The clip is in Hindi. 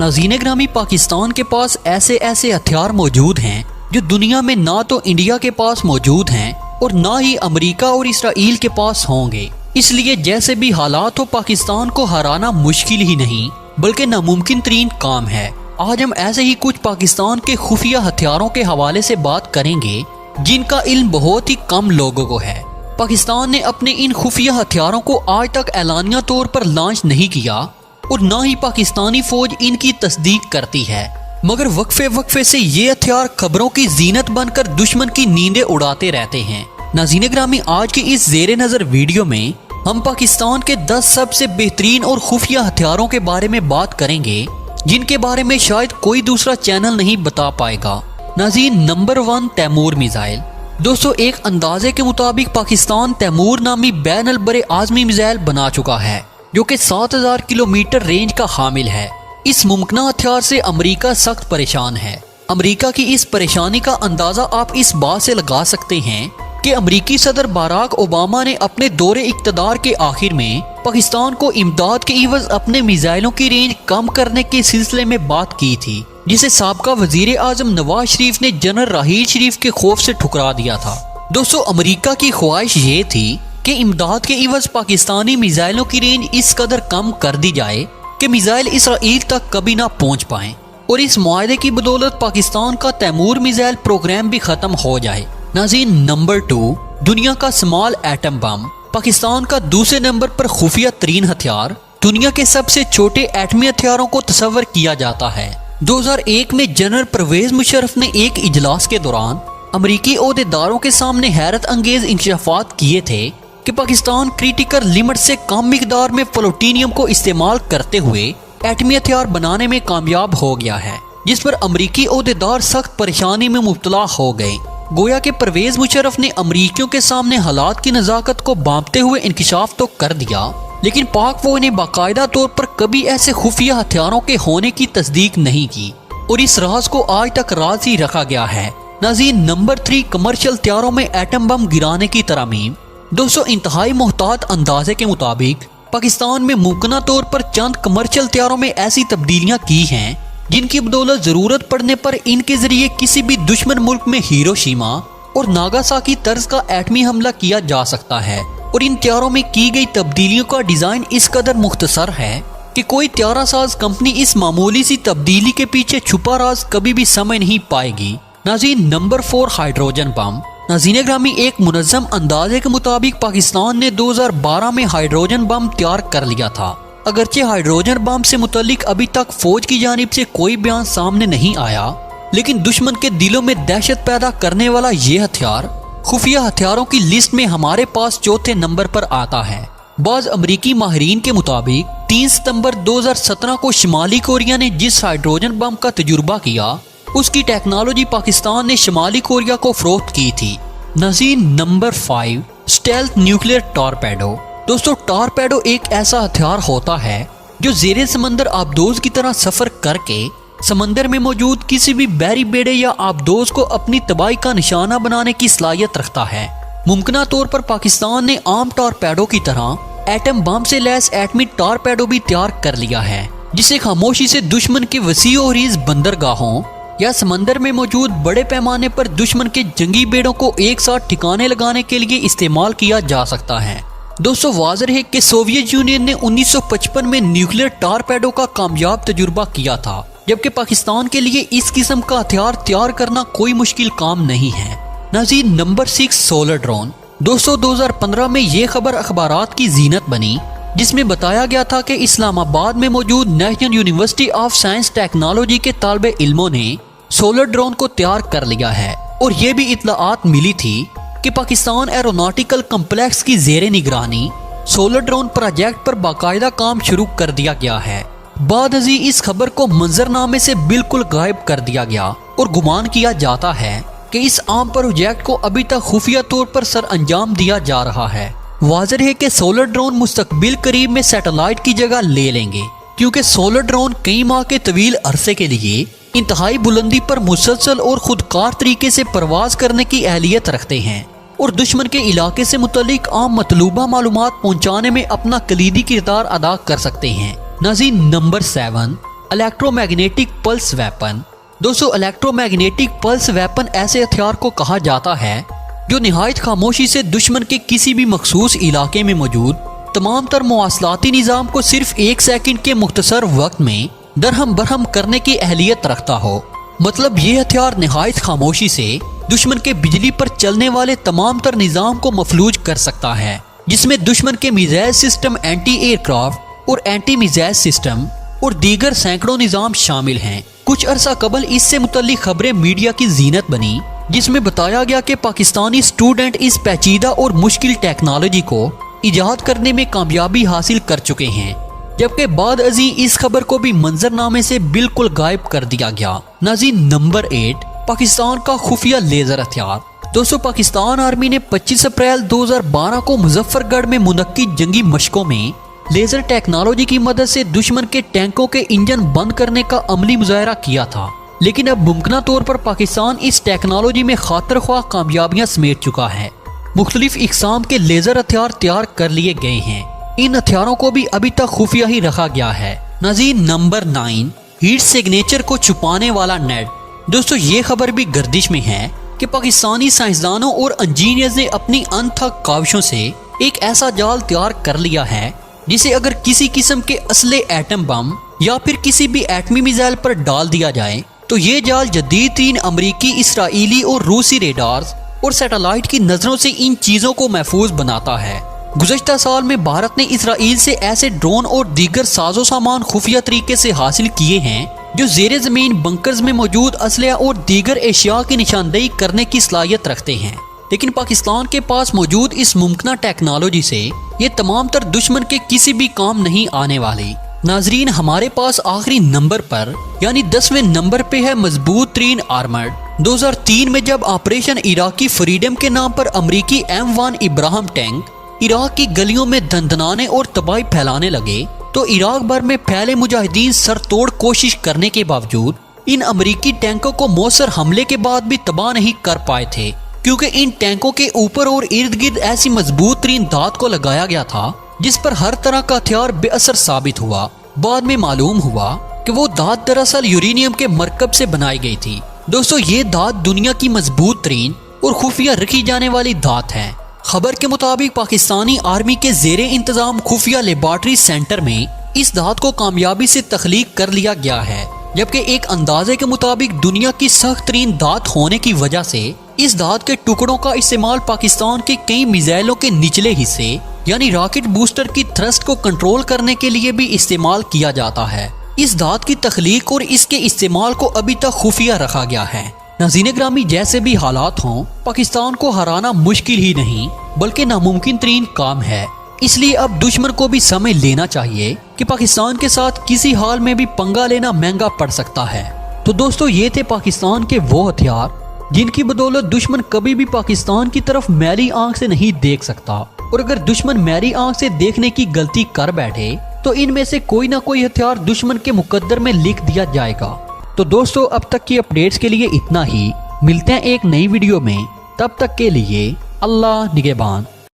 नाज़रीन ग्रामी, पाकिस्तान के पास ऐसे ऐसे हथियार मौजूद हैं जो दुनिया में ना तो इंडिया के पास मौजूद हैं और ना ही अमेरिका और इसराइल के पास होंगे। इसलिए जैसे भी हालात हो, पाकिस्तान को हराना मुश्किल ही नहीं बल्कि नामुमकिन तरीन काम है। आज हम ऐसे ही कुछ पाकिस्तान के खुफिया हथियारों के हवाले से बात करेंगे जिनका इल्म बहुत ही कम लोगों को है। पाकिस्तान ने अपने इन खुफिया हथियारों को आज तक ऐलानिया तौर पर लॉन्च नहीं किया और ना ही पाकिस्तानी फौज इनकी तस्दीक करती है, मगर वक्फे वक्फे से ये हथियार खबरों की जीनत बनकर दुश्मन की नींदें उड़ाते रहते हैं। नाज़रीन ग्रामी, आज की इस ज़ेरे नज़र वीडियो में हम पाकिस्तान के 10 सबसे बेहतरीन और खुफिया हथियारों के बारे में बात करेंगे जिनके बारे में शायद कोई दूसरा चैनल नहीं बता पाएगा। नाज़रीन, नंबर 1, तैमूर मिसाइल। दोस्तों, एक अंदाजे के मुताबिक पाकिस्तान तैमूर नामी बैन बरे आज़मी मिसाइल बना चुका है जो कि 7000 किलोमीटर रेंज का हामिल है। इस मुमकिन हथियार से अमेरिका सख्त परेशान है। अमेरिका की इस परेशानी का अंदाजा आप इस बात से लगा सकते हैं कि अमेरिकी सदर बराक ओबामा ने अपने दौरे इक़्तिदार के आखिर में पाकिस्तान को इमदाद के इवज़ अपने मिसाइलों की रेंज कम करने के सिलसिले में बात की थी, जिसे साबका वजीर आजम नवाज शरीफ ने जनरल राहील शरीफ के खौफ से ठुकरा दिया था। दोस्तों, अमेरिका की ख्वाहिश ये थी कि इमदाद के इवज़ पाकिस्तानी मिसाइलों की रेंज इस कदर कम कर दी जाए कि मिसाइल इसराइल तक कभी ना पहुंच पाए और इस मुआहदे की बदौलत पाकिस्तान का तैमूर मिसाइल प्रोग्राम भी खत्म हो जाए। नाज़रीन, नंबर 2, दुनिया का स्मॉल एटम बम। पाकिस्तान का दूसरे नंबर पर खुफिया तरीन हथियार दुनिया के सबसे छोटे एटमी हथियारों को तस्वर किया जाता है। 2001 में जनरल परवेज मुशर्रफ ने एक इजलास के दौरान अमरीकी ओहदेदारों के सामने हैरत अंगेज इंकशाफात किए थे कि पाकिस्तान क्रिटिकल लिमिट से कम मिकदार में प्लूटोनियम को इस्तेमाल करते हुए एटमी हथियार बनाने में कामयाब हो गया है, जिस पर अमरीकी ओहदेदार सख्त परेशानी में मुब्तला हो गए। गोया के परवेज मुशर्रफ ने अमरीकियों के सामने हालात की नज़ाकत को बांपते हुए इंकशाफ तो कर दिया, लेकिन पाक फौज ने बाकायदा तौर पर कभी ऐसे खुफिया हथियारों के होने की तस्दीक नहीं की और इस राज को आज तक राज ही रखा गया है। नाज़रीन, नंबर 3, कमर्शियल हथियारों में एटम बम गिराने की तरमीम। दोस्तों, इंतहाई मोहतात अंदाजे के मुताबिक पाकिस्तान में मुमकिन तौर पर चंद कमर्शियल हथियारों में ऐसी तब्दीलियां की हैं जिनकी बदौलत जरूरत पड़ने पर इनके जरिए किसी भी दुश्मन मुल्क में हिरोशिमा और नागासाकी तर्ज का एटमी हमला किया जा सकता है। और इन हथियारों में की गई तब्दीलियों का डिजाइन इस कदर मुख्तसर है कि कोई हथियारासाज कंपनी इस मामूली सी तब्दीली के पीछे छुपा राज कभी भी समझ नहीं पाएगी। नाज़रीन, नंबर 4, हाइड्रोजन बम। नाज़रीन ग्रामी, एक मुनज़्ज़म अंदाजे के मुताबिक पाकिस्तान ने 2012 में हाइड्रोजन बम तैयार कर लिया था। अगरचे हाइड्रोजन बम से मुतल्लिक अभी तक फौज की जानिब से कोई बयान सामने नहीं आया, लेकिन दुश्मन के दिलों में दहशत पैदा करने वाला ये हथियार खुफिया हथियारों की लिस्ट में हमारे पास चौथे नंबर पर आता है। बाज़ अमरीकी माहिरीन के मुताबिक 3 सितंबर 2017 को शिमाली कोरिया ने जिस हाइड्रोजन बम का तजुर्बा किया उसकी टेक्नोलॉजी पाकिस्तान ने शिमाली कोरिया को फरोख्त की थी। नाज़रीन, नंबर 5, स्टेल्थ न्यूक्लियर टॉरपेडो। दोस्तों, टॉरपेडो एक ऐसा हथियार होता है जो ज़ेरे समंदर आबदोज की तरह सफर करके समंदर में मौजूद किसी भी बहरी बेड़े या आबदोज को अपनी तबाही का निशाना बनाने की सलाहियत रखता है। मुमकिन तौर पर पाकिस्तान ने आम टॉरपेडो की तरह एटम बम से लैस एटमी टॉरपेडो भी तैयार कर लिया है, जिसे खामोशी से दुश्मन के वसी और रीज बंदरगाहों या समंदर में मौजूद बड़े पैमाने पर दुश्मन के जंगी बेड़ों को एक साथ ठिकाने लगाने के लिए इस्तेमाल किया जा सकता है। दोस्तों, वाज़ेह है कि सोवियत यूनियन ने 1955 में न्यूक्लियर टॉरपेडो का कामयाब तजुर्बा किया था, जबकि पाकिस्तान के लिए इस किस्म का हथियार तैयार करना कोई मुश्किल काम नहीं है। नाज़रीन, नंबर 6, सोलर ड्रोन। दोस्तों, 2015 में ये खबर अखबारात की जीनत बनी जिसमें बताया गया था कि इस्लामाबाद में मौजूद national university of science technology के तालिबे इल्मों ने सोलर ड्रोन को तैयार कर लिया है और ये भी इत्तलाआत मिली थी कि पाकिस्तान एरोनॉटिकल कम्प्लेक्स की ज़ेरे निगरानी सोलर ड्रोन प्रोजेक्ट पर बाकायदा काम शुरू कर दिया गया है। बाद अजी इस खबर को मंजरनामे से बिल्कुल गायब कर दिया गया और गुमान किया जाता है कि इस आम प्रोजेक्ट को अभी तक खुफिया तौर पर सर अंजाम दिया जा रहा है। वाज़ेह है कि सोलर ड्रोन मुस्तकबिल करीब में सैटेलाइट की जगह ले लेंगे, क्योंकि सोलर ड्रोन कई माह के तवील अरसे के लिए इंतहाई बुलंदी पर मुसलसल और खुदकार तरीके से परवाज करने की अहलियत रखते हैं और दुश्मन के इलाके से मुतल्लिक आम मतलूबा मालूमात पहुंचाने में अपना कलीदी किरदार अदा कर सकते हैं। नाज़रीन, नंबर 7, इलेक्ट्रोमैग्नेटिक पल्स वेपन। दोस्तों, इलेक्ट्रोमैग्नेटिक पल्स वेपन ऐसे हथियार को कहा जाता है जो निहायत खामोशी से दुश्मन के किसी भी मखसूस इलाके में मौजूद तमाम तर मवासलाती निज़ाम को सिर्फ 1 सेकंड के मुख्तसर वक्त में दरहम बरहम करने की अहलियत रखता हो। मतलब ये हथियार निहायत खामोशी से दुश्मन के बिजली पर चलने वाले तमाम तर निज़ाम को मफलूज कर सकता है, जिसमें दुश्मन के मिसाइल सिस्टम, एंटी एयरक्राफ्ट और एंटी मिसाइल सिस्टम और दीगर सैकड़ों निज़ाम शामिल हैं। कुछ अरसा कबल इससे मुतल्लिक खबरें मीडिया की जीनत बनी, जिसमें बताया गया कि पाकिस्तानी स्टूडेंट इस पेचीदा और मुश्किल टेक्नोलॉजी को इजाद करने में कामयाबी हासिल कर चुके हैं, जबकि बाद अजी इस खबर को भी मंजरनामे से बिल्कुल गायब कर दिया गया। नाज़रीन, नंबर 8, पाकिस्तान का खुफिया लेजर हथियार। दोस्तों, पाकिस्तान आर्मी ने 25 अप्रैल 2012 को मुजफ्फरगढ़ में मुनक्किद जंगी मशकों में लेजर टेक्नोलॉजी की मदद से दुश्मन के टैंकों के इंजन बंद करने का अमली मुजाहरा किया था। लेकिन अब मुमकिन तौर पर पाकिस्तान इस टेक्नोलॉजी में खातिर ख्वाह कामयाबियां समेट चुका है। मुख्तलिफ इकसाम के लेजर हथियार तैयार कर लिए गए हैं। इन हथियारों को भी अभी तक खुफिया ही रखा गया है। नाज़रीन, नंबर 9, हीट सिग्नेचर को छुपाने वाला नेट। दोस्तों, ये खबर भी गर्दिश में है कि पाकिस्तानी साइंसदानों और इंजीनियर्स ने अपनी अनथक काविशों से एक ऐसा जाल तैयार कर लिया है जिसे अगर किसी किस्म के असले एटम बम या फिर किसी भी एटमी मिसाइल पर डाल दिया जाए तो ये जाल जदीद तीन अमरीकी, इसराइली और रूसी रेडार्स और सैटेलाइट की नजरों से इन चीजों को महफूज बनाता है। गुज़श्ता साल में भारत ने इसराइल से ऐसे ड्रोन और दीगर साजो सामान खुफिया तरीके से हासिल किए हैं जो ज़ेरे ज़मीन बंकर्स में मौजूद असलिया और दीगर एशिया की निशानदेही करने की सलाहियत रखते हैं। लेकिन पाकिस्तान के पास मौजूद इस मुमकिन टेक्नोलॉजी से ये तमाम तर दुश्मन के किसी भी काम नहीं आने वाली। नाजरीन, हमारे पास आखिरी नंबर पर यानी 10वें नंबर पे है मजबूत तरीन आर्मर्ड। 2003 में जब ऑपरेशन इराकी फ्रीडम के नाम पर अमरीकी M1 इब्राहिम टैंक इराक की गलियों में दंदनाने और तबाही फैलाने लगे तो इराक भर में फैले मुजाहिदीन सरतोड़ कोशिश करने के बावजूद इन अमरीकी टैंकों को मौसर हमले के बाद भी तबाह नहीं कर पाए थे, क्योंकि इन टैंकों के ऊपर और इर्द गिर्द ऐसी मजबूत तरीन धात को लगाया गया था जिस पर हर तरह का हथियार बेअसर साबित हुआ। बाद में मालूम हुआ कि वो धात दरअसल यूरेनियम के मरकब से बनाई गई थी। दोस्तों, ये धात दुनिया की मजबूत तरीन और खुफिया रखी जाने वाली धात है। खबर के मुताबिक पाकिस्तानी आर्मी के ज़ेरे इंतजाम खुफिया लेबॉर्ट्री सेंटर में इस धात को कामयाबी से तख्लीक कर लिया गया है, जबकि एक अंदाजे के मुताबिक दुनिया की सख्त तरीन धात होने की वजह से इस धात के टुकड़ों का इस्तेमाल पाकिस्तान के कई मिसाइलों के निचले हिस्से यानी रॉकेट बूस्टर की थ्रस्ट को कंट्रोल करने के लिए भी इस्तेमाल किया जाता है। इस धात की तख्लीक और इसके इस्तेमाल को अभी तक खुफिया रखा गया है। नाज़रीन ग्रामी, जैसे भी हालात हों, पाकिस्तान को हराना मुश्किल ही नहीं बल्कि नामुमकिन तरीन काम है। इसलिए अब दुश्मन को भी समझ लेना चाहिए कि पाकिस्तान के साथ किसी हाल में भी पंगा लेना महंगा पड़ सकता है। तो दोस्तों, ये थे पाकिस्तान के वो हथियार जिनकी बदौलत दुश्मन कभी भी पाकिस्तान की तरफ मैली आंख से नहीं देख सकता, और अगर दुश्मन मैली आंख से देखने की गलती कर बैठे तो इनमें से कोई ना कोई हथियार दुश्मन के मुकद्दर में लिख दिया जाएगा। तो दोस्तों, अब तक की अपडेट्स के लिए इतना ही। मिलते हैं एक नई वीडियो में, तब तक के लिए अल्लाह निगहबान।